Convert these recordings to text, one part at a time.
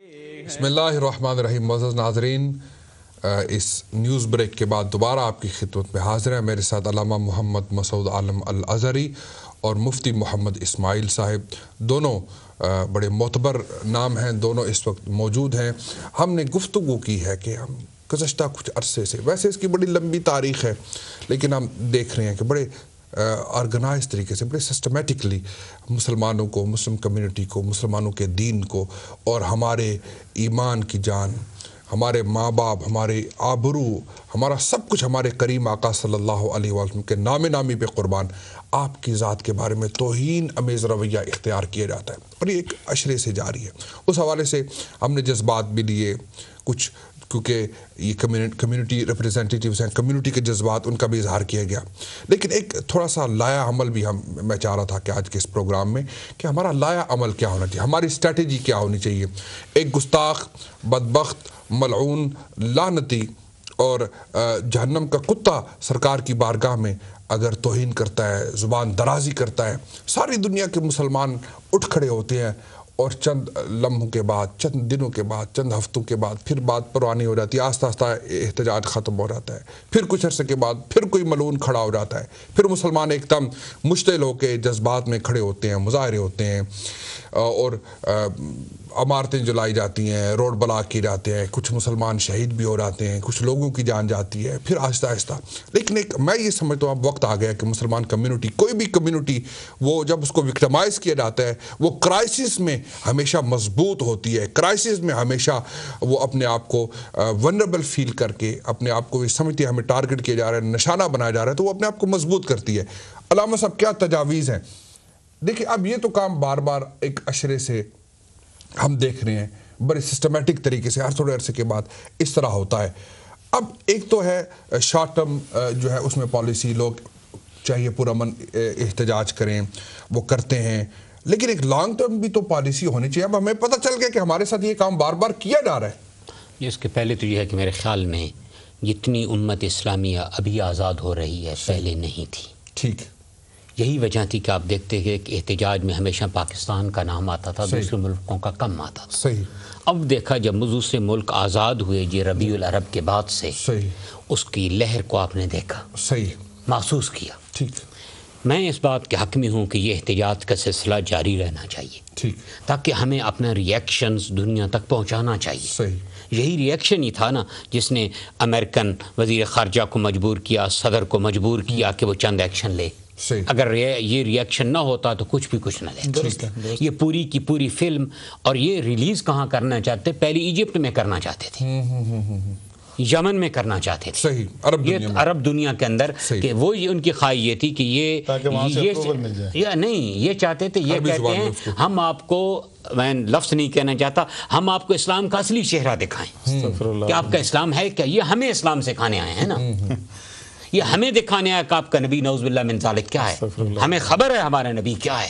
بسم اللہ الرحمن الرحیم. معزز ناظرین، اس نیوز بریک کے بعد دوبارہ آپ کی خدمت میں حاضر ہیں. میرے ساتھ علامہ محمد مسعود عالم الازہری اور مفتی محمد اسماعیل صاحب، دونوں بڑے معتبر نام ہیں، دونوں اس وقت موجود ہیں. ہم نے گفتگو کی ہے کہ ہم گزشتہ کچھ عرصے سے، ویسے اس کی بڑی لمبی تاریخ ہے، لیکن ہم دیکھ رہے ہیں کہ بڑے آرگنائز طریقے سے، بڑے سسٹمیٹکلی مسلمانوں کو، مسلم کمیونٹی کو، مسلمانوں کے دین کو اور ہمارے ایمان کی جان، ہمارے ماں باپ، ہمارے آبرو، ہمارا سب کچھ ہمارے کریم آقا صلی اللہ علیہ وسلم کے نامی پہ قربان، آپ کی ذات کے بارے میں توہین امیز رویہ اختیار کیا جاتا ہے، اور یہ ایک عشرے سے جاری ہے. اس حوالے سے ہم نے جذبات بھی لیے کچھ، کیونکہ یہ کمیونٹی ریپریزنٹیٹیوز ہیں، کمیونٹی کے جذبات، ان کا بھی اظہار کیا گیا. لیکن ایک تھوڑا سا لایا عمل بھی میں چاہ رہا تھا کہ آج کے اس پروگرام میں کہ ہمارا لایا عمل کیا ہونا چاہیے، ہماری اسٹریٹجی کیا ہونی چاہیے. ایک گستاخ، بدبخت، ملعون، لعنتی اور جہنم کا کتا سرکار کی بارگاہ میں اگر توہین کرتا ہے، زبان درازی کرتا ہے، ساری دنیا کے مسلمان اٹھ کھڑے ہوتے ہیں، اور چند لمحوں کے بعد، چند دنوں کے بعد، چند ہفتوں کے بعد پھر بات پروانی ہو جاتی ہے، آہستہ آہستہ احتجاج ختم ہو جاتا ہے. پھر کچھ عرصے کے بعد پھر کوئی ملعون کھڑا ہو جاتا ہے، پھر مسلمان ایک دم مشتعل ہو کے جذبات میں کھڑے ہوتے ہیں، مظاہرے ہوتے ہیں، اور عمارتیں جلائی جاتی ہیں، روڈ بلاک کیے جاتے ہیں، کچھ مسلمان شہید بھی ہو جاتے ہیں، کچھ لوگوں کی جان جاتی ہے، پھر آہستہ آہستہ. لیکن میں یہ سمجھتا ہوں اب وقت آ گیا کہ مسلمان کمیونٹی، کوئی بھی کمیونٹی، وہ جب اس کو وکٹمائز کیا جاتا ہے، وہ کرائسس میں ہمیشہ مضبوط ہوتی ہے، کرائسس میں ہمیشہ وہ اپنے آپ کو ونربل فیل کر کے، اپنے آپ کو یہ سمجھتی ہے ہمیں ٹارگٹ کیا جا رہا ہے، نشانہ بنایا جا رہا ہے، تو وہ اپنے آپ کو مضبوط کرتی ہے. علامہ صاحب، کیا تجاویز ہیں؟ دیکھیں، اب یہ تو کام بار بار ایک عشرے سے ہم دیکھ رہے ہیں، بڑے سسٹمیٹک طریقے سے ہر تھوڑے عرصے کے بعد اس طرح ہوتا ہے. اب ایک تو ہے شارٹ ٹرم جو ہے اس میں پالیسی، لوگ چاہیے پرامن احتجاج کریں، وہ کرتے ہیں، لیکن ایک لانگ ٹرم بھی تو پالیسی ہونی چاہیے. اب ہمیں پتہ چل گیا کہ ہمارے ساتھ یہ کام بار بار کیا جا رہا ہے. اس کے پہلے تو یہ ہے کہ میرے خیال میں جتنی امت اسلامیہ ابھی آزاد ہو رہی ہے پہلے نہیں تھی. ٹھیک، یہی وجہ تھی کہ آپ دیکھتے ہیں کہ احتجاج میں ہمیشہ پاکستان کا نام آتا تھا، دوسرے ملکوں کا کم آتا تھا. صحیح. اب دیکھا جب دوسرے ملک آزاد ہوئے جی ربیع العرب کے بعد سے، صحیح، اس کی لہر کو آپ نے دیکھا، صحیح، محسوس کیا. ٹھیک. میں اس بات کے حق میں ہوں کہ یہ احتجاج کا سلسلہ جاری رہنا چاہیے، ٹھیک، تاکہ ہمیں اپنا ریئیکشنز دنیا تک پہنچانا چاہیے. صحیح. یہی ریئیکشن ہی تھا نا جس نے امریکن وزیر خارجہ کو مجبور کیا، صدر کو مجبور کیا کہ وہ چند ایکشن لے. صحیح. اگر یہ ریئیکشن نہ ہوتا تو کچھ بھی کچھ نہ لیتا. یہ پوری کی پوری فلم، اور یہ ریلیز کہاں کرنا چاہتے؟ پہلے ایجپٹ میں کرنا چاہتے تھے، یمن میں کرنا چاہتے تھے، صحیح، عرب دنیا کے اندر، کہ وہ ان کی خواہش یہ تھی کہ یہ نہیں، یہ چاہتے تھے، یہ کہتے ہیں ہم آپ کو، میں لفظ نہیں کہنا چاہتا، ہم آپ کو اسلام کا اصلی چہرہ دکھائیں کہ آپ کا اسلام ہے کیا. یہ ہمیں اسلام سکھانے آئے ہیں نا، یہ ہمیں دکھانے آیا کہ آپ کا نبی نعوذ باللہ من ذالک کیا ہے. ہمیں خبر ہے ہمارا نبی کیا ہے،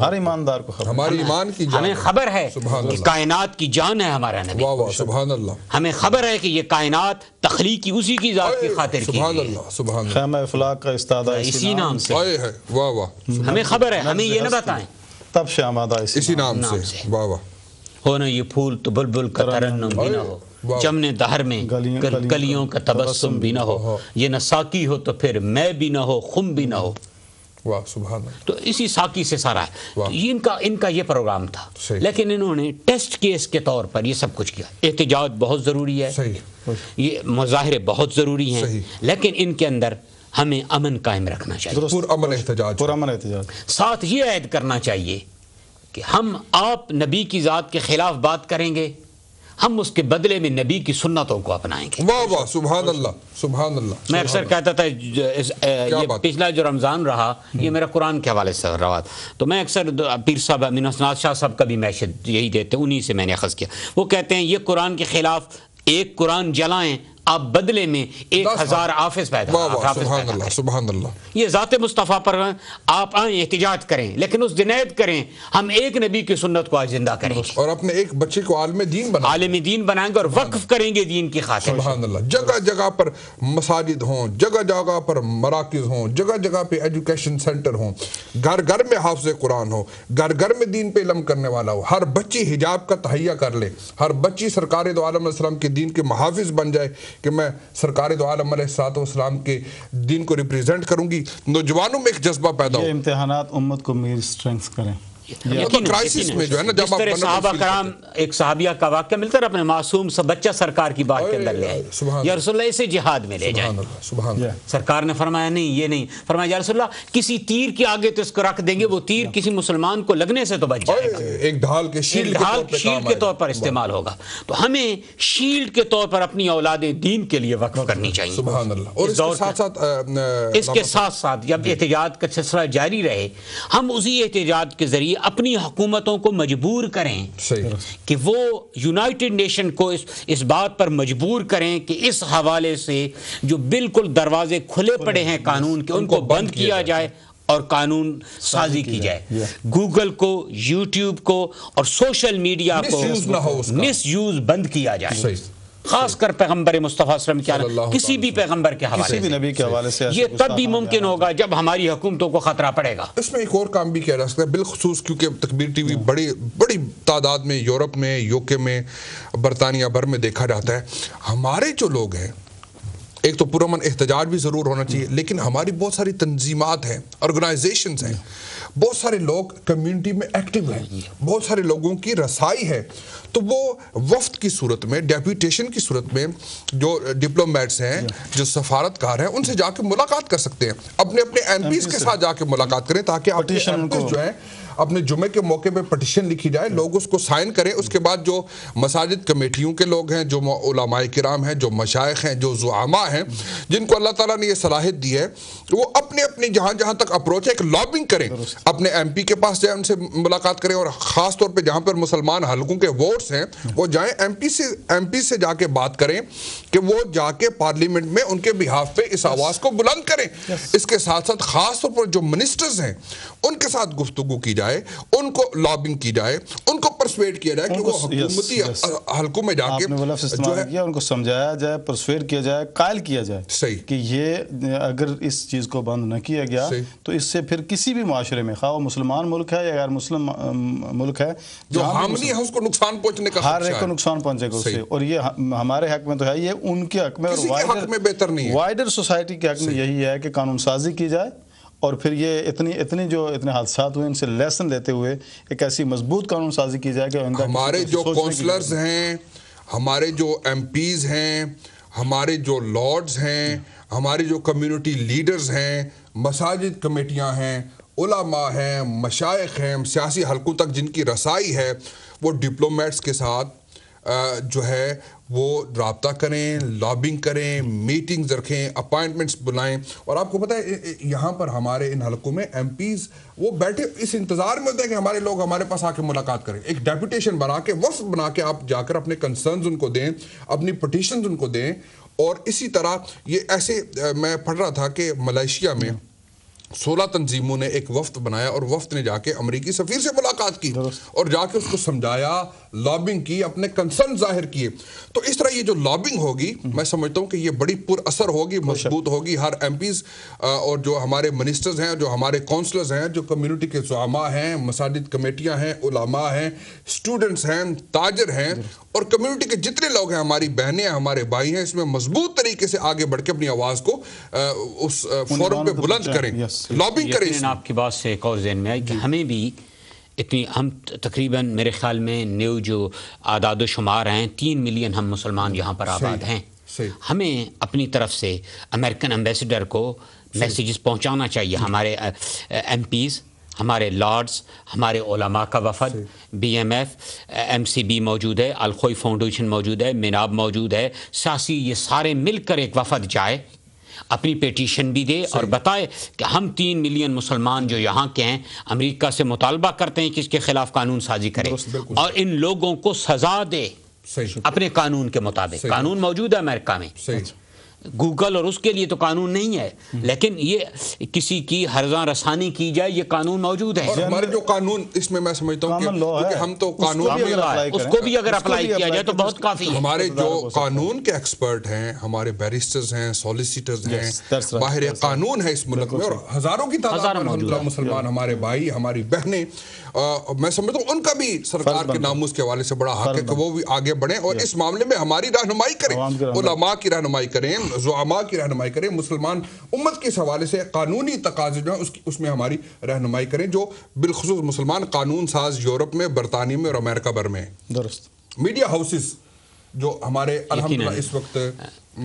ہر ایماندار کو خبر، ہماری ایمان کی جان، ہمیں خبر ہے کہ کائنات کی جان ہے ہمارا نبی. واہ واہ، سبحان اللہ. ہمیں خبر ہے کہ یہ کائنات تخلیقی اسی کی ذات کی خاطر کی سبحان گئی ہے، اللہ، سبحان اللہ. خیمہ افلاق کا استاد اسی نام سے. ہے، واہ واہ، ہمیں خبر ہے، ہمیں یہ نہ بتائیں تب سے آمادہ اسی نام سے. واہ واہ. ہونا یہ پھول تو بلبل کا ترنم بھی نہ ہو، چمنے دہر میں کلیوں کا تبسم بھی نہ ہو، یہ نہ ساقی ہو تو پھر میں بھی نہ ہو، خم بھی نہ ہو. واہ، سبحان اللہ. تو اسی ساقی سے سارا ہے. ان کا یہ پروگرام تھا، صحیح. لیکن انہوں نے ٹیسٹ کیس کے طور پر یہ سب کچھ کیا. احتجاج بہت ضروری ہے، صحیح، یہ مظاہرے بہت ضروری ہیں، صحیح. لیکن ان کے اندر ہمیں امن قائم رکھنا چاہیے، پرامن احتجاج. پرامن احتجاج. ساتھ یہ عہد کرنا چاہیے کہ ہم آپ نبی کی ذات کے خلاف بات کریں گے، ہم اس کے بدلے میں نبی کی سنتوں کو اپنائیں گے. واہ واہ، سبحان اللہ، سبحان اللہ. میں اکثر کہتا تھا یہ پچھلا جو رمضان رہا یہ میرا قرآن کے حوالے سے رہا، تو میں اکثر پیر صاحب امین حسنات شاہ صاحب کا بھی میسج یہی دیتے، انہی سے میں نے اخذ کیا. وہ کہتے ہیں یہ قرآن کے خلاف ایک قرآن جلائیں آپ بدلے میں 1000 آفس پیدا سبحان اللہ یہ ذات مصطفیٰ پر آپ آئیں احتجاج کریں لیکن اس دن عید کریں ہم ایک نبی کی سنت کو آج زندہ کریں گے اور اپنے ایک بچے کو عالم دین بنائیں گے اور وقف کریں گے دین کی خاطر. سبحان اللہ. جگہ جگہ پر مساجد ہوں, جگہ جگہ پر مراکز ہوں, جگہ جگہ پہ ایجوکیشن سینٹر ہوں, گھر گھر میں حافظ قرآن ہو, گھر گھر میں دین پہ علم کرنے والا ہو, ہر بچی حجاب کا تہیہ کر لے, ہر بچی سرکار دو عالم علیہ السلام کے دین کے محافظ بن جائے کہ میں سرکار دو عالم علیہ السلام کے دین کو ریپریزنٹ کروں گی. نوجوانوں میں ایک جذبہ پیدا ہو. یہ امتحانات امت کو میری اسٹرینگث کریں. کرائسس میں جو ہے نا جس طرح صحابہ کرام ایک صحابیہ کا واقعہ ملتا ہے اپنے معصوم سا بچہ سرکار کی بات کے اندر لے آئے, یا رسول اللہ اسے جہاد میں لے جائیں. سرکار نے فرمایا نہیں یہ نہیں, فرمایا یا رسول اللہ کسی تیر کے آگے تو اس کو رکھ دیں گے, وہ تیر کسی مسلمان کو لگنے سے تو بچ جائے گا, ایک ڈھال کے شیلڈ کے طور پر استعمال ہوگا. تو ہمیں شیلڈ کے طور پر اپنی اولاد دین کے لیے وقف کرنی چاہیے. سبحان اللہ. اور اس کے ساتھ ساتھ جب احتجاج کا سلسلہ جاری رہے, ہم اسی احتجاج کے ذریعے اپنی حکومتوں کو مجبور کریں کہ وہ یونائٹڈ نیشن کو اس بات پر مجبور کریں کہ اس حوالے سے جو بالکل دروازے کھلے پڑے ہیں قانون کے ان کو بند کیا جائے اور قانون سازی کی جائے. گوگل کو, یوٹیوب کو اور سوشل میڈیا کو مس یوز بند کیا جائے, خاص کر پیغمبر مصطفیٰ صلی اللہ علیہ وسلم کسی بھی پیغمبر کے حوالے سے. یہ تب بھی ممکن ہوگا جب ہماری حکومتوں کو خطرہ پڑے گا. اس میں ایک اور کام بھی کیا جا سکتا ہے, بالخصوص کیونکہ تکبیر ٹی وی بڑی تعداد میں یورپ میں, UK میں, برطانیہ بھر میں دیکھا جاتا ہے. ہمارے جو لوگ ہیں, ایک تو پرامن احتجاج بھی ضرور ہونا چاہیے, لیکن ہماری بہت ساری تنظیمات ہیں, آرگنائزیشنز ہیں, بہت سارے لوگ کمیونٹی میں ایکٹیو ہیں, بہت سارے لوگوں کی رسائی ہے. تو وہ وفد کی صورت میں, ڈیپوٹیشن کی صورت میں جو ڈپلومیٹس ہیں, جو سفارتکار ہیں, ان سے جا کے ملاقات کر سکتے ہیں. اپنے ایم پیز کے ساتھ جا کے ملاقات کریں تاکہ آپ کے ایم پیز جو ہیں اپنے جمعے کے موقع پہ پٹیشن لکھی جائے, لوگ اس کو سائن کریں. اس کے بعد جو مساجد کمیٹیوں کے لوگ ہیں, جو علماء کرام ہیں, جو مشائخ ہیں, جو زعماء ہیں, جن کو اللہ تعالیٰ نے یہ صلاحیت دی ہے, وہ اپنے جہاں تک اپروچ ہے ایک لابنگ کریں, اپنے ایم پی کے پاس جائیں, ان سے ملاقات کریں, اور خاص طور پہ جہاں پر مسلمان حلقوں کے ووٹس ہیں وہ جائیں, ایم پی سے جا کے بات کریں کہ وہ جا کے پارلیمنٹ میں ان کے بہاف پہ اس آواز کو بلند کریں. اس کے ساتھ ساتھ خاص طور پر جو منسٹرز ہیں ان کے ساتھ گفتگو کی جائے, ان کو لابنگ کی جائے, ان کو پرسویٹ کیا جائے کہ وہ حکومتی حلقوں میں جا کے ان کو سمجھایا جائے, پرسویٹ کیا جائے, قائل کیا جائے صحیح کہ یہ اگر اس چیز کو بند نہ کیا گیا تو اس سے پھر کسی بھی معاشرے میں, خواہ وہ مسلمان ملک ہے یا غیر مسلم ملک ہے, جو حاملی ہے اس کو نقصان پہنچنے کا ہر ایک کو نقصان پہنچے گا اس سے. اور یہ ہمارے حق میں تو ہے, یہ ان کے حق میں, اور وائڈر سوسائٹی کے حق میں یہی ہے کہ قانون سازی کی جائے, اور پھر یہ اتنے حادثات ہوئے ان سے لیسن لیتے ہوئے ایک ایسی مضبوط قانون سازی کی جائے کہ ہمارے جو کونسلرز ہیں, ہمارے جو ایم پیز ہیں, ہمارے جو لارڈز ہیں, ہمارے جو کمیونٹی لیڈرز ہیں, مساجد کمیٹیاں ہیں, علماء ہیں, مشائخ ہیں, سیاسی حلقوں تک جن کی رسائی ہے, وہ ڈپلومیٹس کے ساتھ جو ہے وہ رابطہ کریں, لابنگ کریں, میٹنگز رکھیں, اپائنٹمنٹس بلائیں. اور آپ کو پتہ ہے یہاں پر ہمارے ان حلقوں میں ایم پیز وہ بیٹھے اس انتظار میں ہوتے ہیں کہ ہمارے لوگ ہمارے پاس آ کے ملاقات کریں. ایک ڈیپوٹیشن بنا کے, وفد بنا کے آپ جا کر اپنے کنسرنز ان کو دیں, اپنی پٹیشنز ان کو دیں. اور اسی طرح یہ ایسے میں پڑھ رہا تھا کہ ملائیشیا میں 16 تنظیموں نے ایک وفد بنایا, اور وفد نے جا کے امریکی سفیر سے ملاقات کی اور جا کے اس کو سمجھایا, لابنگ کی, اپنے کنسرن ظاہر کیے. تو اس طرح یہ جو لابنگ ہوگی, میں سمجھتا ہوں کہ یہ بڑی پر اثر ہوگی, مضبوط ہوگی. ہر ایم پیز اور جو ہمارے منسٹرز ہیں, جو ہمارے کونسلرز ہیں, جو کمیونٹی کے زعماء ہیں, مساجد کمیٹیاں ہیں, علماء ہیں, اسٹوڈنٹس ہیں, تاجر ہیں, اور کمیونٹی کے جتنے لوگ ہیں, ہماری بہنیں ہیں, ہمارے بھائی ہیں, اس میں مضبوط طریقے سے آگے بڑھ کے اپنی آواز کو اس فورم پہ بلند کریں, لابنگ کریں. آپ کی بات سے ایک اور ذہن میں آئی کہ ہمیں بھی ہم تقریباً میرے خیال میں نیو جو اعداد و شمار ہیں 3 ملین ہم مسلمان یہاں پر آباد ہیں. ہمیں اپنی طرف سے امریکن ایمبیسڈر کو میسیجز پہنچانا چاہیے. ہمارے ایم پیز, ہمارے لارڈز, ہمارے علماء کا وفد, BMF, MCB موجود ہے, الخوئی فاؤنڈیشن موجود ہے, میناب موجود ہے, سیاسی, یہ سارے مل کر ایک وفد جائے, اپنی پیٹیشن بھی دے اور بتائے کہ ہم 3 ملین مسلمان جو یہاں کے ہیں امریکہ سے مطالبہ کرتے ہیں کہ اس کے خلاف قانون سازی کرے اور ان لوگوں کو سزا دے اپنے قانون کے مطابق. قانون موجود ہے امریکہ میں, گوگل اور اس کے لیے تو قانون نہیں ہے, لیکن یہ کسی کی ہرزاں رسانی کی جائے یہ قانون موجود ہے. اور ہمارے جو قانون اس میں سمجھتا ہوں کہ ہم تو قانون اس کو بھی اگر اپلائی کیا جائے تو بہت کافی ہے. ہمارے جو قانون کے ایکسپرٹ ہیں, ہمارے بیرسٹرز ہیں, سولیسیٹرز ہیں, ماہر قانون ہے اس ملک میں, اور ہزاروں کی تعداد میں مسلمان ہمارے بھائی, ہماری بہنیں, میں سمجھتا ہوں ان کا بھی سرکار کے ناموس کے حوالے سے بڑا حق ہے کہ وہ بھی آگے بڑھیں اور اس معاملے میں ہماری رہنمائی کریں, علماء کی رہنمائی کریں, زعماء کی رہنمائی کریں, مسلمان امت کے حوالے سے قانونی تقاضے جو ہیں اس میں ہماری رہنمائی کریں, جو بالخصوص مسلمان قانون ساز یورپ میں, برطانیہ میں اور امریکہ بھر میں. درست. میڈیا ہاؤسز جو ہمارے الحمدللہ اس وقت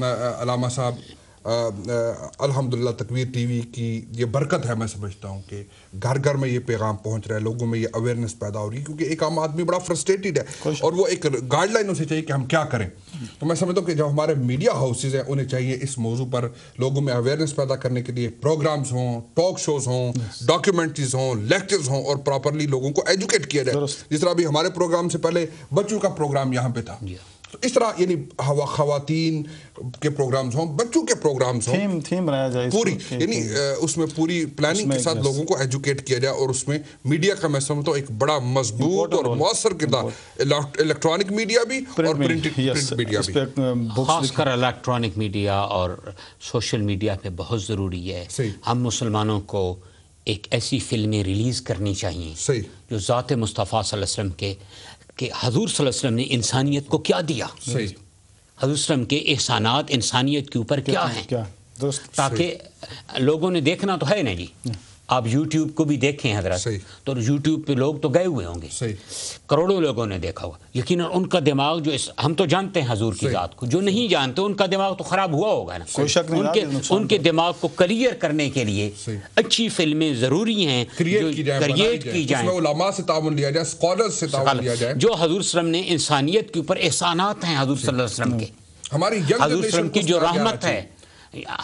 علامہ صاحب الحمدللہ تکویر ٹی وی کی یہ برکت ہے, میں سمجھتا ہوں کہ گھر گھر میں یہ پیغام پہنچ رہا ہے, لوگوں میں یہ اویئرنیس پیدا ہو رہی ہے, کیونکہ ایک عام آدمی بڑا فرسٹریٹڈ ہے اور وہ ایک گائیڈ لائن اسے چاہیے کہ ہم کیا کریں. تو میں سمجھتا ہوں کہ جو ہمارے میڈیا ہاؤسز ہیں انہیں چاہیے اس موضوع پر لوگوں میں اویئرنیس پیدا کرنے کے لیے پروگرامز ہوں, ٹاک شوز ہوں, ڈاکیومنٹریز ہوں, لیکچرز ہوں, اور پراپرلی لوگوں کو ایجوکیٹ کیا جائے. جس طرح بھی ہمارے پروگرام سے پہلے بچوں کا پروگرام یہاں پہ تھا, تو اس طرح یعنی خواتین کے پروگرامز ہوں, بچوں کے پروگرامز ہوں, تھیم بنایا جائے پوری, یعنی اس میں پوری پلاننگ کے ساتھ لوگوں کو ایجوکیٹ کیا جائے, اور اس میں میڈیا کا میں سمجھتا ہوں ایک بڑا مضبوط اور مؤثر کردار, الیکٹرانک میڈیا بھی اور پرنٹ میڈیا بھی, خاص کر الیکٹرانک میڈیا اور سوشل میڈیا پہ بہت ضروری ہے. ہم مسلمانوں کو ایک ایسی فلمیں ریلیز کرنی چاہیے جو ذات مصطفیٰ صلی اللہ علیہ وسلم کہ حضور صلی اللہ علیہ وسلم نے انسانیت کو کیا دیا, حضور صلی اللہ علیہ وسلم کے احسانات انسانیت کے اوپر کیا ہیں, تاکہ لوگوں نے دیکھنا تو ہے نا جی. آپ یوٹیوب کو بھی دیکھیں حضرت, تو یوٹیوب پہ لوگ تو گئے ہوئے ہوں گے, کروڑوں لوگوں نے دیکھا ہوا, یقیناً ان کا دماغ جو ہم تو جانتے ہیں حضور کی ذات کو, جو نہیں جانتے ان کا دماغ تو خراب ہوا ہوگا نا. ان کے دماغ کو کلیئر کرنے کے لیے اچھی فلمیں ضروری ہیں, کریٹ کی جائیں, علماء سے تعاون لیا جائے, اسکالرز سے تعاون لیا جائے, جو حضور صلی اللہ علیہ وسلم نے انسانیت کے اوپر احسانات ہیں حضور صلی اللہ علیہ وسلم کے, ہماری حضور صلی اللہ علیہ وسلم کی جو رحمت ہے,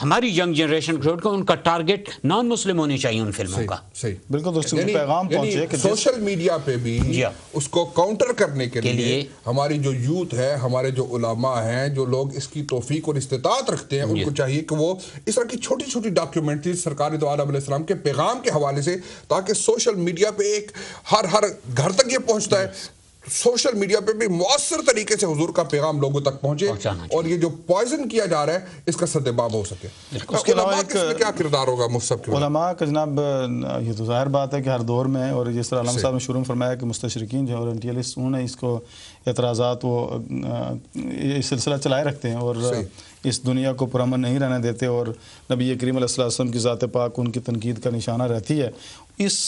ہماری ینگ جنریشن کو ان کا ٹارگٹ نان مسلم ہونی چاہیے ان فلموں کا. بالکل دوستوں کو پیغام پہنچے کہ سوشل میڈیا پہ بھی اس کو کاؤنٹر کرنے کے لیے ہماری جو یوتھ ہے, ہمارے جو علماء ہیں, جو لوگ اس کی توفیق اور استطاعت رکھتے ہیں, ان کو چاہیے کہ وہ اس طرح کی چھوٹی چھوٹی ڈاکیومنٹریز سرکار دو عالم علیہ السلام کے پیغام کے حوالے سے, تاکہ سوشل میڈیا پہ ایک ہر گھر تک یہ پہنچتا ہے, سوشل میڈیا پہ بھی مؤثر طریقے سے حضور کا پیغام لوگوں تک پہنچے, اور یہ جو پوائزن کیا جا رہا ہے اس کا سدباب ہو سکے. اس کے علاوہ کیا کردار ہوگا مصحف کے علماء کا؟ جناب یہ تو ظاہر بات ہے کہ ہر دور میں, اور جس طرح علامہ صاحب نے شروع میں فرمایا کہ مستشرقین جو اورینٹیلسٹ, انہوں نے اس کو اعتراضات وہ یہ سلسلہ چلائے رکھتے ہیں اور اس دنیا کو پرامن نہیں رہنے دیتے, اور نبی کریم علیہ الصلوۃ والسلام کی ذات پاک ان کی تنقید کا نشانہ رہتی ہے. اس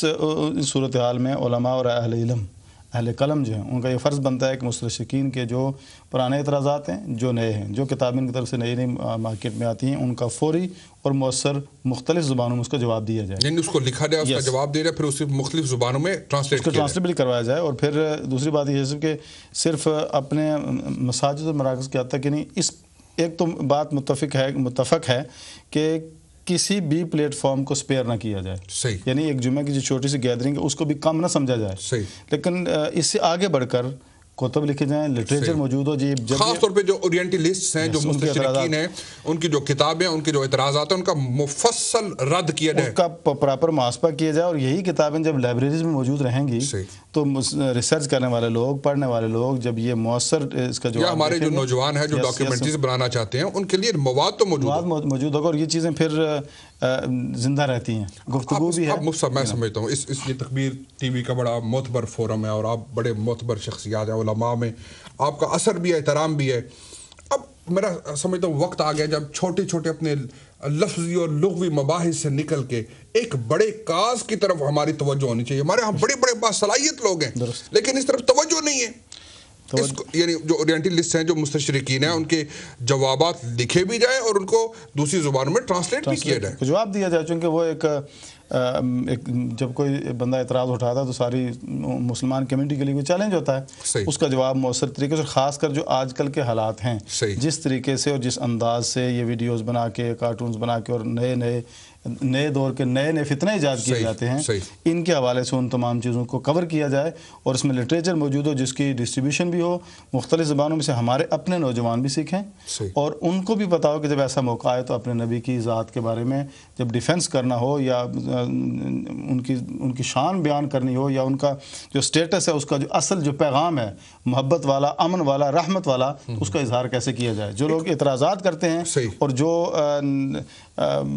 صورتحال میں علماء اور اہل علم, اہل قلم جو ہیں, ان کا یہ فرض بنتا ہے کہ مستشرقین کے جو پرانے اعتراضات ہیں, جو نئے ہیں, جو کتابیں ان کی طرف سے نئی مارکیٹ میں آتی ہیں, ان کا فوری اور مؤثر مختلف زبانوں میں اس کا جواب دیا جائے, یعنی اس کو لکھا جائے, اس کا جواب دیا جائے, پھر اسے مختلف زبانوں میں ٹرانسلیٹ بھی کروایا جائے. اور پھر دوسری بات یہ ہے کہ صرف اپنے مساجد اور مراکز کے حد تک, یعنی اس ایک تو بات متفق ہے کہ کسی بھی پلیٹ فارم کو سپیئر نہ کیا جائے, یعنی ایک جمعہ کی جو چھوٹی سی گیدرنگ ہے اس کو بھی کم نہ سمجھا جائے, لیکن اس سے آگے بڑھ کر کتب لکھے جائیں, لٹریچر موجود ہو جی. خاص طور پہ جو اورینٹلسٹ ہیں, جو مستشرقین ہیں, ان کی جو کتابیں, ان کے جو اعتراضات ہیں, ان کا مفصل رد کیا جائے, اس کا پراپر محاسبہ کیا جائے. اور یہی کتابیں جب لائبریریز میں موجود رہیں گی تو ریسرچ کرنے والے لوگ, پڑھنے والے لوگ جب یہ مؤثر اس کا یا ہمارے جو نوجوان ہیں جو ڈاکیومنٹریز بنانا چاہتے ہیں, ان کے لیے مواد تو موجود ہوگا, اور یہ چیزیں پھر زندہ رہتی ہیں, گفتگو بھی ہے. میں سمجھتا ہوں اس یہ تکبیر ٹی وی کا بڑا معتبر فورم ہے, اور آپ بڑے معتبر شخصیات ہیں, علماء میں آپ کا اثر بھی ہے, احترام بھی ہے. اب میرا سمجھتا ہوں وقت آ گیا جب چھوٹے چھوٹے اپنے لفظی اور لغوی مباحث سے نکل کے ایک بڑے کاز کی طرف ہماری توجہ ہونی چاہیے. ہمارے ہاں بڑے بڑے باصلاحیت لوگ ہیں, لیکن اس طرف توجہ نہیں ہے. یعنی جو اورینٹلسٹ ہیں, جو مستشرقین ہیں, ان کے جوابات لکھے بھی جائیں اور ان کو دوسری زبانوں میں ٹرانسلیٹ بھی کیا جائے, جواب دیا جائے. چونکہ وہ ایک جب کوئی بندہ اعتراض اٹھاتا ہے تو ساری مسلمان کمیونٹی کے لیے کوئی چیلنج ہوتا ہے, اس کا جواب مؤثر طریقے سے, خاص کر جو آج کل کے حالات ہیں, جس طریقے سے اور جس انداز سے یہ ویڈیوز بنا کے, کارٹونز بنا کے اور نئے نئے دور کے نئے نئے فتنے ایجاد کیے جاتے ہیں، ان کے حوالے سے ان تمام چیزوں کو کور کیا جائے اور اس میں لٹریچر موجود ہو جس کی ڈسٹریبیوشن بھی ہو مختلف زبانوں میں سے، ہمارے اپنے نوجوان بھی سیکھیں اور ان کو بھی پتا ہو کہ جب ایسا موقع آئے تو اپنے نبی کی ذات کے بارے میں جب ڈیفنس کرنا ہو یا ان کی شان بیان کرنی ہو یا ان کا جو سٹیٹس ہے اس کا جو اصل جو پیغام ہے محبت والا، امن والا، رحمت والا، اس کا اظہار کیسے کیا جائے. جو لوگ اعتراضات کرتے ہیں اور جو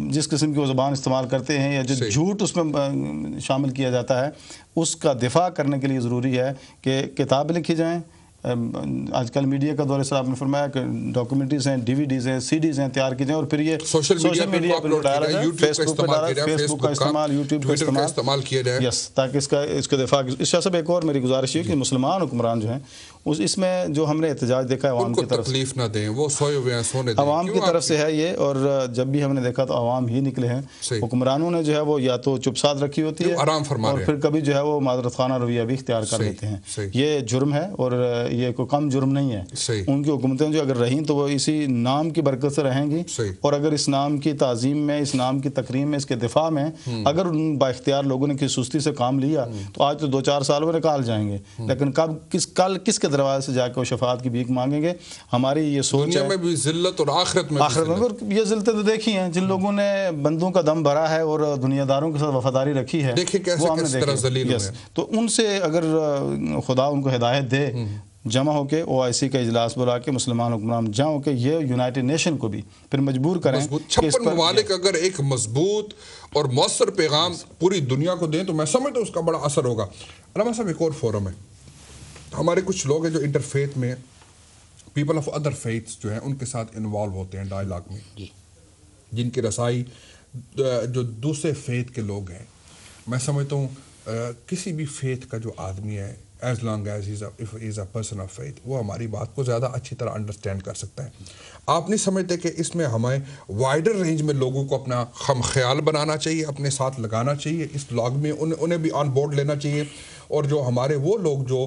جس قسم کی وہ زبان استعمال کرتے ہیں یا جو جھوٹ اس میں شامل کیا جاتا ہے، اس کا دفاع کرنے کے لیے ضروری ہے کہ کتابیں لکھی جائیں. آج کل میڈیا کا دور ہے، آپ نے فرمایا کہ ڈاکومنٹریز ہیں، ڈی وی ڈیز ہیں، سی ڈیز ہیں تیار کی جائیں اور پھر یہ سوشل میڈیا پہ ڈالا جائے، فیس بک کا استعمال، یوٹیوب کا استعمال کیا جائے، تاکہ اس کا دفاع. اس صاحب ایک اور میری گزارش ہے کہ مسلمان حکمران جو ہیں اس میں جو ہم نے احتجاج دیکھا ہے عوام کی طرف تکلیف نہ دیں، وہ سوئے ہوئے ہیں سونے دیں، عوام کی طرف سے ہے یہ. اور جب بھی ہم نے دیکھا تو عوام ہی نکلے ہیں. حکمرانوں نے جو ہے وہ یا تو چپ سادھ رکھی ہوتی ہے اور پھر کبھی جو ہے وہ معذرت خانہ رویہ بھی اختیار کر لیتے ہیں. یہ جرم ہے اور یہ کوئی کم جرم نہیں ہے. ان کی حکومتیں جو اگر رہیں تو وہ اسی نام کی برکت سے رہیں گی اور اگر اس نام کی تعظیم میں، اس نام کی تکریم میں، اس کے دفاع میں اگر ان با اختیار لوگوں نے کسی سستی سے کام لیا تو آج تو 2-4 سال میں نکال جائیں گے، لیکن کل کس کے دروازے سے جا کے وہ شفاعت کی بھیک مانگیں گے. ہماری یہ سوچ دنیا میں بھی ذلت اور آخرت میں یہ ذلتیں تو دیکھی ہیں جن لوگوں نے بندوں کا دم بھرا ہے اور دنیا داروں کے ساتھ وفاداری رکھی ہے، وہ ہم نے دیکھی. تو ان سے اگر خدا ان کو ہدایت دے، جمع ہو کے OIC کا اجلاس بلا کے مسلمان حکمران جمع ہو کے یہ یونائٹڈ نیشن کو بھی پھر مجبور کریں. 56 ممالک اگر ایک مضبوط اور مؤثر پیغام پوری دنیا کو دیں تو میں سمجھتا ہوں اس کا بڑا اثر ہوگا. علامہ صاحب ایک اور فورم ہے، ہمارے کچھ لوگ ہیں جو انٹرفیتھ میں، پیپل آف ادر فیتھس جو ہیں ان کے ساتھ انوالو ہوتے ہیں ڈائیلاگ میں، جن کی رسائی جو دوسرے فیتھ کے لوگ ہیں. میں سمجھتا ہوں کسی بھی فیتھ کا جو آدمی ہے، as long as he is a person of faith, وہ ہماری بات کو زیادہ اچھی طرح انڈرسٹینڈ کر سکتا ہے. آپ نہیں سمجھتے کہ اس میں ہمیں وائڈر رینج میں لوگوں کو اپنا خم خیال بنانا چاہیے، اپنے ساتھ لگانا چاہیے اس لاگ میں، انہیں بھی آن بورڈ لینا چاہیے، اور جو ہمارے وہ لوگ جو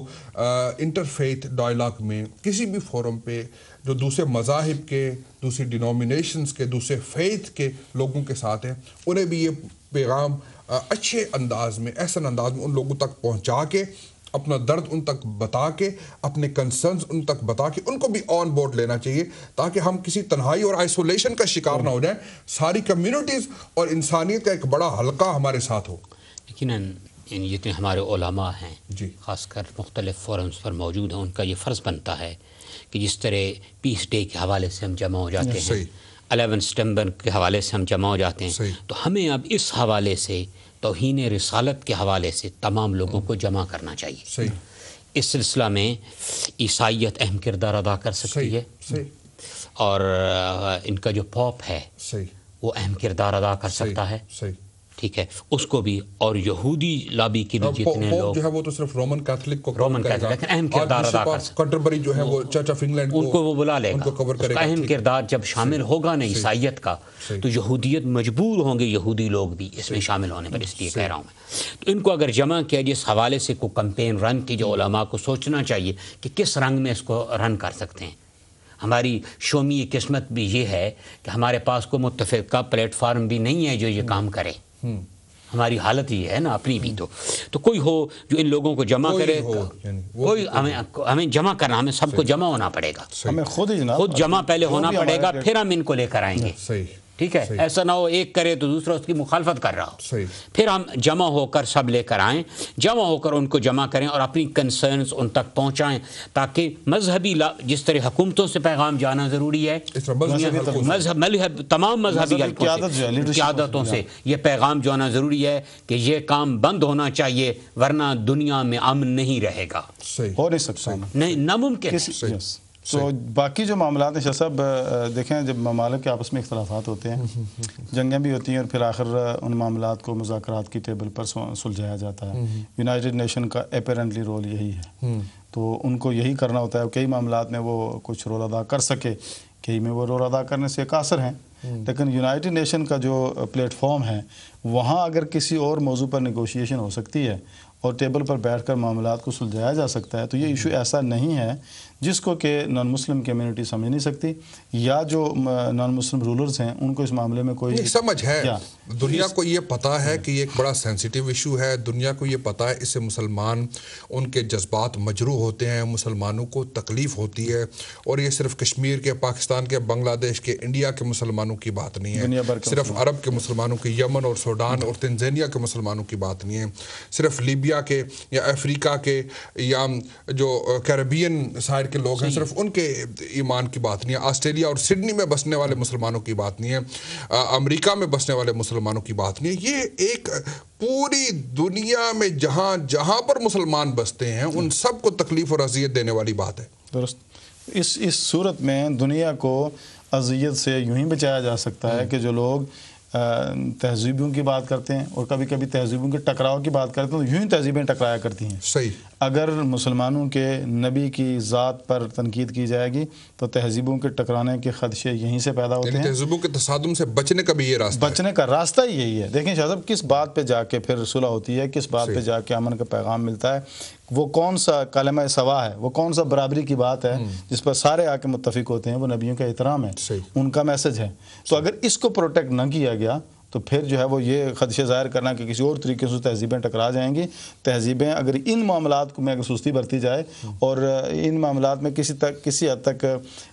انٹرفیتھ ڈائیلاگ میں کسی بھی فورم پہ جو دوسرے مذاہب کے، دوسری ڈینومینیشنز کے، دوسرے فیتھ کے لوگوں کے ساتھ ہیں، انہیں بھی یہ پیغام اچھے انداز میں، احسن انداز میں ان لوگوں تک پہنچا کے، اپنا درد ان تک بتا کے، اپنے کنسرنز ان تک بتا کے ان کو بھی آن بورڈ لینا چاہیے، تاکہ ہم کسی تنہائی اور آئسولیشن کا شکار نہ ہو جائیں. ساری کمیونٹیز اور انسانیت کا ایک بڑا حلقہ ہمارے ساتھ ہو. یقیناً جتنے ہمارے علماء ہیں خاص کر مختلف فورمز پر موجود ہیں، ان کا یہ فرض بنتا ہے کہ جس طرح پیس ڈے کے حوالے سے ہم جمع ہو جاتے ہیں، 11 سپٹمبر کے حوالے سے ہم جمع ہو جاتے ہیں، تو ہمیں اب اس حوالے سے توہین رسالت کے حوالے سے تمام لوگوں کو جمع کرنا چاہیے. اس سلسلہ میں عیسائیت اہم کردار ادا کر سکتی ہے اور ان کا جو پوپ ہے وہ اہم کردار ادا کر سکتا ہے، ٹھیک ہے، اس کو بھی، اور یہودی لابی کے بھی جتنے لوگ جو ہے وہ تو صرف رومن کیتھولک کو اہم کردار ادا کر سکتے، کنٹربری جو ہے وہ چرچ آف انگلینڈ ان کو وہ بلا لے گا، اس کا اہم کردار جب شامل ہوگا نا عیسائیت کا، تو یہودیت مجبور ہوں گے یہودی لوگ بھی اس میں شامل ہونے پر. اس لیے کہہ رہا ہوں میں، تو ان کو اگر جمع کیا جس حوالے سے کوئی کمپین رن کی، جو علماء کو سوچنا چاہیے کہ کس رنگ میں اس کو رن کر سکتے ہیں. ہماری شومی قسمت بھی یہ ہے کہ ہمارے پاس کوئی متفقہ پلیٹ فارم بھی نہیں ہے جو یہ کام کرے. ہماری حالت یہ ہے نا اپنی بھی، تو کوئی ہو جو ان لوگوں کو جمع کرے، کوئی ہمیں جمع کرنا، ہمیں سب کو جمع ہونا پڑے گا، ہمیں خود جمع پہلے ہونا پڑے گا، پھر ہم ان کو لے کر آئیں گے. ٹھیک ہے، ایسا نہ ہو ایک کرے تو دوسرا اس کی مخالفت کر رہا ہو. پھر ہم جمع ہو کر سب لے کر آئیں، جمع ہو کر ان کو جمع کریں اور اپنی کنسرنز ان تک پہنچائیں، تاکہ مذہبی جس طرح حکومتوں سے پیغام جانا ضروری ہے، تمام مذہبی قیادتوں سے یہ پیغام جو آنا ضروری ہے کہ یہ کام بند ہونا چاہیے، ورنہ دنیا میں امن نہیں رہے گا، ہو نہیں سکتا، نہیں، ناممکن. تو باقی جو معاملات ہیں شاہ صاحب دیکھیں، جب ممالک کے آپس میں اختلافات ہوتے ہیں، جنگیں بھی ہوتی ہیں، اور پھر آخر ان معاملات کو مذاکرات کی ٹیبل پر سلجھایا جاتا ہے. یونائٹڈ نیشن کا اپیرنٹلی رول یہی ہے، تو ان کو یہی کرنا ہوتا ہے. کئی معاملات میں وہ کچھ رول ادا کر سکے، کئی میں وہ رول ادا کرنے سے قاصر ہیں، لیکن یونائٹڈ نیشن کا جو پلیٹ فارم ہے، وہاں اگر کسی اور موضوع پر نیگوشیشن ہو سکتی ہے اور ٹیبل پر بیٹھ کر معاملات کو سلجھایا جا سکتا ہے، تو یہ ایشو ایسا نہیں ہے جس کو کہ نان مسلم کمیونٹی سمجھ نہیں سکتی، یا جو نان مسلم رولرز ہیں ان کو اس معاملے میں کوئی سمجھ ہے۔ دنیا کو یہ پتہ ہے کہ یہ ایک بڑا سینسیٹیو ایشو ہے، دنیا کو یہ پتہ ہے اس سے مسلمان ان کے جذبات مجروح ہوتے ہیں، مسلمانوں کو تکلیف ہوتی ہے، اور یہ صرف کشمیر کے، پاکستان کے، بنگلہ دیش کے، انڈیا کے مسلمانوں کی بات نہیں ہے، صرف عرب کے مسلمانوں کی، یمن اور سوڈان اور تنزانیہ کے مسلمانوں کی بات نہیں ہے، صرف لیبیا کے یا افریقہ کے یا جو کیریبین سائڈ کے لوگ ہیں صرف ان کے ایمان کی بات نہیں ہے، آسٹریلیا اور سڈنی میں بسنے والے مسلمانوں کی بات نہیں ہے، امریکہ میں بسنے والے مسلمانوں کی بات نہیں ہے، یہ ایک پوری دنیا میں جہاں جہاں پر مسلمان بستے ہیں ان سب کو تکلیف اور اذیت دینے والی بات ہے۔ درست۔ اس صورت میں دنیا کو اذیت سے یوں ہی بچایا جا سکتا ہے کہ جو لوگ تہذیبوں کی بات کرتے ہیں اور کبھی کبھی تہذیبوں کے ٹکراؤ کی بات کرتے ہیں تو یوں ہی تہذیبیں ٹکرایا کرتی ہیں۔ صحیح۔ اگر مسلمانوں کے نبی کی ذات پر تنقید کی جائے گی تو تہذیبوں کے ٹکرانے کے خدشے یہیں سے پیدا ہوتے ہیں۔ تہذیبوں کے تصادم سے بچنے کا بھی یہ راستہ ہے، بچنے کا راستہ ہی یہی ہے۔ دیکھیں شاہ صاحب، کس بات پہ جا کے پھر صلح ہوتی ہے، کس بات پہ جا کے امن کا پیغام ملتا ہے، وہ کون سا کلمہ سوا ہے، وہ کون سا برابری کی بات ہے جس پر سارے آ کے متفق ہوتے ہیں، وہ نبیوں کا احترام ہے، ان کا میسج ہے۔ تو اگر اس کو پروٹیکٹ نہ کیا گیا تو پھر جو ہے وہ یہ خدشے ظاہر کرنا کہ کسی اور طریقے سے تہذیبیں ٹکرا جائیں گی۔ تہذیبیں اگر ان معاملات میں اگر سستی برتی جائے اور ان معاملات میں کسی حد تک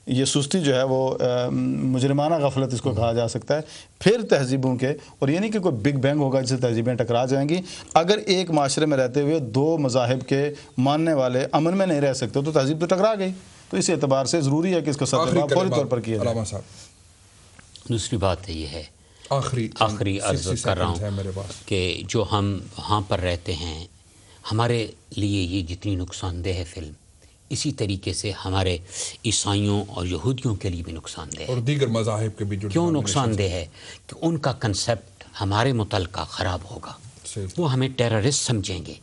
یہ سستی جو ہے وہ مجرمانہ غفلت اس کو کہا جا سکتا ہے، پھر تہذیبوں کے، اور یہ نہیں کہ کوئی بگ بینگ ہوگا جس سے تہذیبیں ٹکرا جائیں گی۔ اگر ایک معاشرے میں رہتے ہوئے دو مذاہب کے ماننے والے امن میں نہیں رہ سکتے تو تہذیب تو ٹکرا گئی۔ تو اس اعتبار سے ضروری ہے کہ اس کا سرجمہ فوری طور پر کیا جائے۔ دوسری بات یہ ہے، آخری عرض کر رہا ہوں کہ جو ہم وہاں پر رہتے ہیں، ہمارے لیے یہ جتنی نقصان دہ ہے فلم، اسی طریقے سے ہمارے عیسائیوں اور یہودیوں کے لیے بھی نقصان دہ ہے، اور دیگر مذاہب کے بھی۔ کیوں نقصان دہ ہے؟ کہ ان کا کنسیپٹ ہمارے متعلقہ خراب ہوگا، وہ ہمیں ٹیررسٹ سمجھیں گے،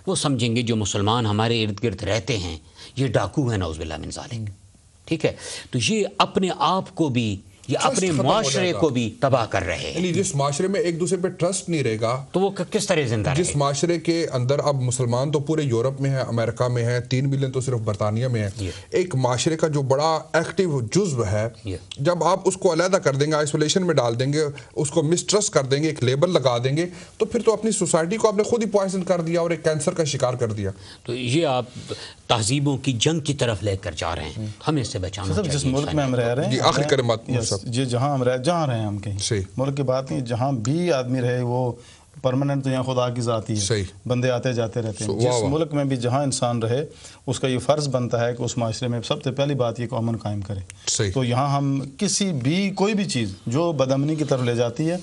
وہ سمجھیں گے جو مسلمان ہمارے ارد گرد رہتے ہیں یہ ڈاکو ہیں، نعوذ باللہ من ذالک۔ ٹھیک ہے، تو یہ اپنے آپ کو بھی، یہ اپنے معاشرے کو بھی تباہ کر رہے ہیں۔ یعنی جس معاشرے میں ایک دوسرے پہ ٹرسٹ نہیں رہے گا تو وہ کس طرح زندہ رہے؟ جس معاشرے کے اندر اب مسلمان تو پورے یورپ میں ہیں، امریکہ میں ہیں، 3 ملین تو صرف برطانیہ میں ہیں، ایک معاشرے کا جو بڑا ایکٹیو جزو ہے، جب آپ اس کو علیحدہ کر دیں گے، آئسولیشن میں ڈال دیں گے، اس کو مسٹرسٹ کر دیں گے، ایک لیبل لگا دیں گے، تو پھر تو اپنی سوسائٹی کو آپ نے خود ہی پوائزن کر دیا اور ایک کینسر کا شکار کر دیا۔ تو یہ آپ تہذیبوں کی جنگ کی طرف لے کر جا رہے ہیں، ہمیں اس سے بچانا چاہیے۔ جس ملک میں ہم رہ رہے ہیں، آخری کلمات جہاں رہے ہیں ہم کہیں ملک کی بات نہیں، جہاں بھی آدمی رہے وہ پرماننٹ تو یہاں خدا کی ذات ہی ہے، بندے آتے جاتے رہتے ہیں۔ جس ملک میں بھی جہاں انسان رہے اس کا یہ فرض بنتا ہے کہ اس معاشرے میں سب سے پہلی بات یہ کہ امن قائم کرے۔ تو یہاں ہم کسی بھی کوئی بھی چیز جو بدامنی کی طرف لے جاتی ہے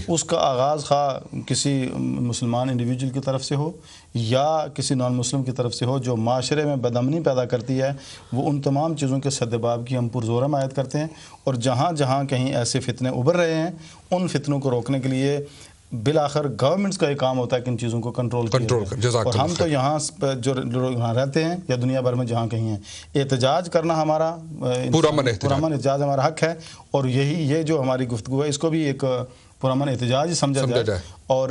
اس کا آغاز خواہ کسی مسلمان انڈیویجول کی طرف سے ہو یا کسی نان مسلم کی طرف سے ہو جو معاشرے میں بدامنی پیدا کرتی ہے، وہ ان تمام چیزوں کے سدباب کی ہم پرزور حمایت کرتے ہیں۔ اور جہاں جہاں کہیں ایسے فتنے ابھر رہے ہیں ان فتنوں کو روکنے کے لیے بالآخر گورنمنٹس کا یہ کام ہوتا ہے کہ ان چیزوں کو کنٹرول کرے۔ اور ہم تو یہاں جو لوگ یہاں رہتے ہیں یا دنیا بھر میں جہاں کہیں ہیں، احتجاج کرنا ہمارا پرامن احتجاج ہمارا حق ہے، اور یہ جو ہماری گفتگو ہے اس کو بھی ایک پرامن احتجاج ہی سمجھا جائے، اور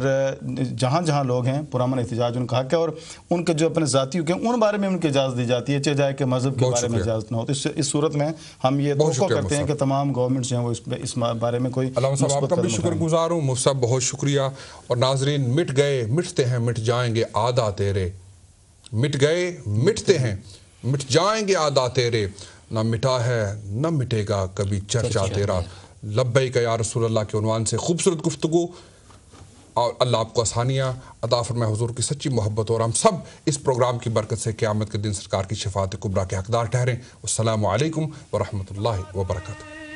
جہاں جہاں لوگ ہیں پرامن احتجاج ان کا حق ہے، اور ان کے جو اپنے ذاتی حقوق ہیں ان بارے میں ان کی اجازت دی جاتی ہے، چاہے کہ مذہب کے بارے میں اجازت نہ ہو۔ تو اس صورت میں ہم یہ توقع کرتے ہیں کہ تمام گورنمنٹس جو ہیں وہ اس بارے میں کوئی علامہ صاحب آپ کا بھی شکر گزار ہوں، مفتی صاحب بہت شکریہ۔ اور ناظرین، مٹ گئے مٹتے ہیں مٹ جائیں گے عادات تیرے، مٹ گئے مٹتے ہیں مٹ جائیں گے عادات تیرے، نہ مٹا ہے نہ مٹے گا کبھی چرچا تیرا۔ لبیک یا رسول اللہ کے عنوان سے خوبصورت گفتگو، اور اللہ آپ کو آسانیاں عطا فرمائے، حضور کی سچی محبت، اور ہم سب اس پروگرام کی برکت سے قیامت کے دن سرکار کی شفاعت کبریٰ کے حقدار ٹھہریں۔ السلام علیکم ورحمۃ اللہ وبرکاتہ۔